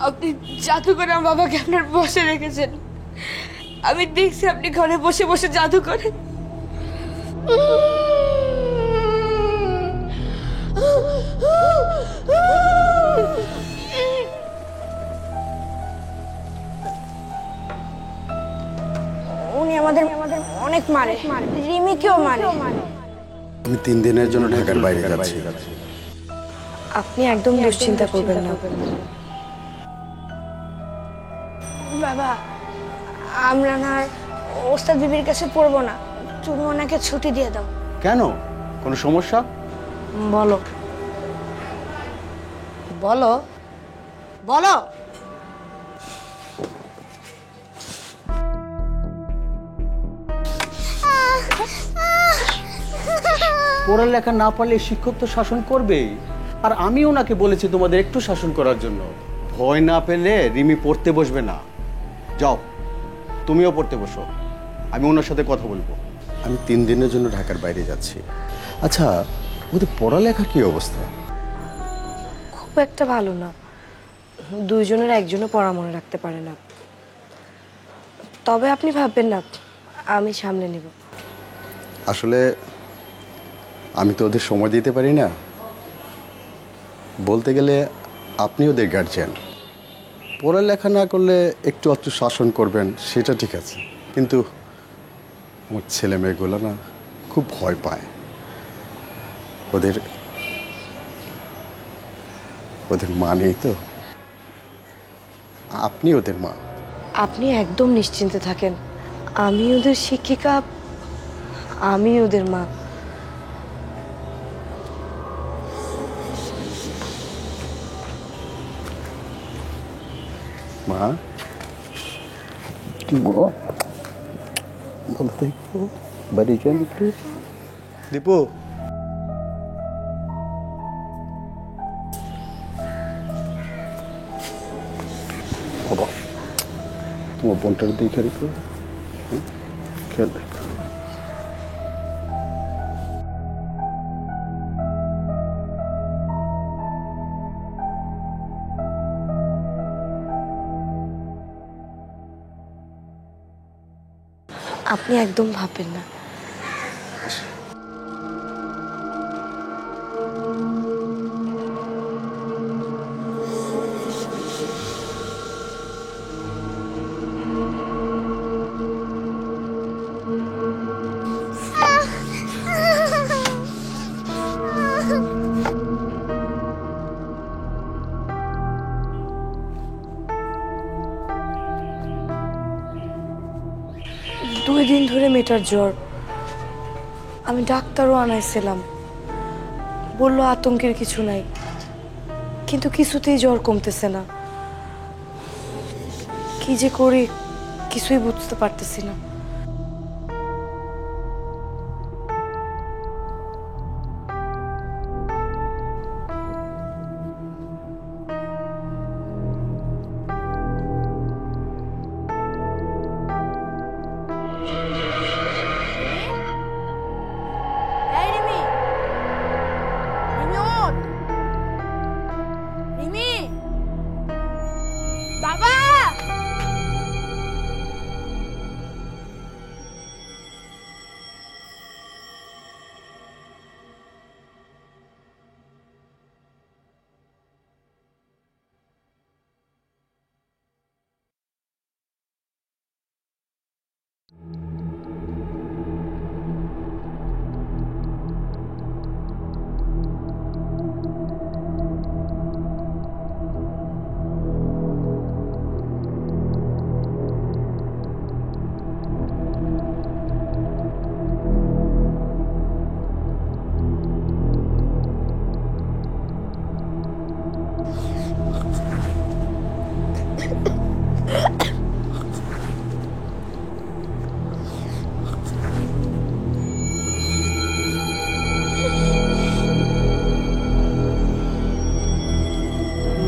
আপনি জাদু করে আমার বাবাকে আপনার বসে রেখেছেন। আমি দেখছি আপনি ঘরে বসে বসে জাদু করেন। উনি আমাদের অনেক মারে, রিমিকেও মারে। আমি 3 দিনের জন্য ঢাকার বাইরে যাচ্ছি। আপনি একদম দুশ্চিন্তা করবেন না বাবা। আমরা না ওস্তাদ বিবির কাছে পড়বো না, তুমি ওনাকে ছুটি দিয়ে দাও। কেন, কোনো সমস্যা? বলো বলো বলো। পড়ালেখা না পারলে শিক্ষক তো শাসন করবেই, আর আমি ওনাকে বলেছি তোমাদের একটু শাসন করার জন্য। ভয় না পেলে রিমি পড়তে বসবে না। যাও, তুমিও পড়তে বসো, আমি ওনার সাথে কথা বলবো। আমি 3 দিনের জন্য ঢাকার বাইরে যাচ্ছি। আচ্ছা, ওদের পড়ালেখার কি অবস্থা? খুব একটা ভালো না, দুইজনের একজনও পড়া মনে রাখতে পারে না। তবে আপনি ভাববেন না, আমি সামলে নেব। আসলে আমি তো ওদের সময় দিতে পারি না। বলতে গেলে আপনি ওদের গার্জিয়ান। পড়ালেখা না করলে একটু একটু শাসন করবেন, সেটা ঠিক আছে, কিন্তু আমার ছেলে মেয়েগুলো না খুব ভয় পায়। ওদের ওদের মা নেই তো, আপনি ওদের মা। আপনি একদম নিশ্চিন্তে থাকেন, আমি ওদের শিক্ষিকা, আমি ওদের মা। মা, বলো দেখো, বাড়ি যান একটু। দীপু, বাবা তোমার বোনটার দেখে রেখো, খেয়াল রেখো। আপনি একদম ভাববেন না। দুই দিন ধরে মেয়েটার জ্বর, আমি ডাক্তারও আনাইছিলাম, বললো আতঙ্কের কিছু নাই, কিন্তু কিছুতেই জ্বর কমতেছে না। কি যে করি কিছুই বুঝতে পারতেছি না। বাবা,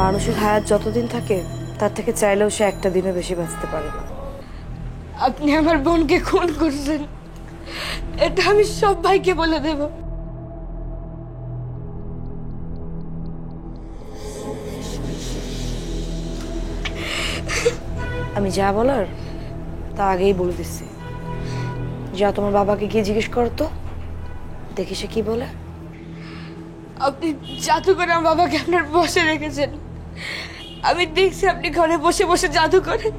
মানুষের হায়াত যতদিন থাকে তার থেকে চাইলেও সে একটা দিনও বেশি বাঁচতে পারে না। আপনি আমার বোনকে খুন করছেন, এটা আমি সব ভাইকে বলে দেব। আমি যা বলার তা আগেই বলে দিচ্ছি। যা তোমার বাবাকে গিয়ে জিজ্ঞেস করো তো, দেখি সে কি বলে। আপনি জাদু করে আমার বাবাকে আপনার বসে রেখেছেন। আমি দেখছি আপনি ঘরে বসে বসে জাদু করেন।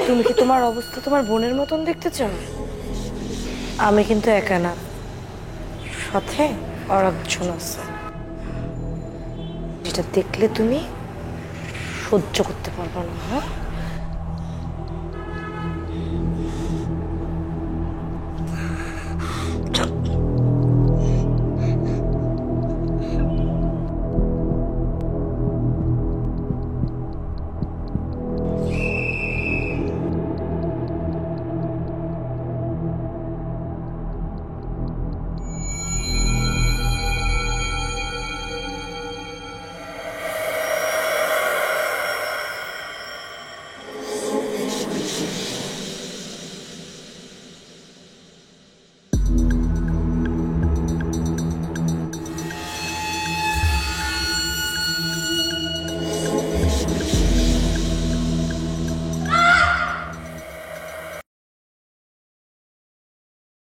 তুমি কি তোমার অবস্থা তোমার বোনের মতন দেখতে চাও? আমি কিন্তু একা না, সাথে আর একজন আছে, যেটা দেখলে তুমি সহ্য করতে পারবে না। হ্যাঁ,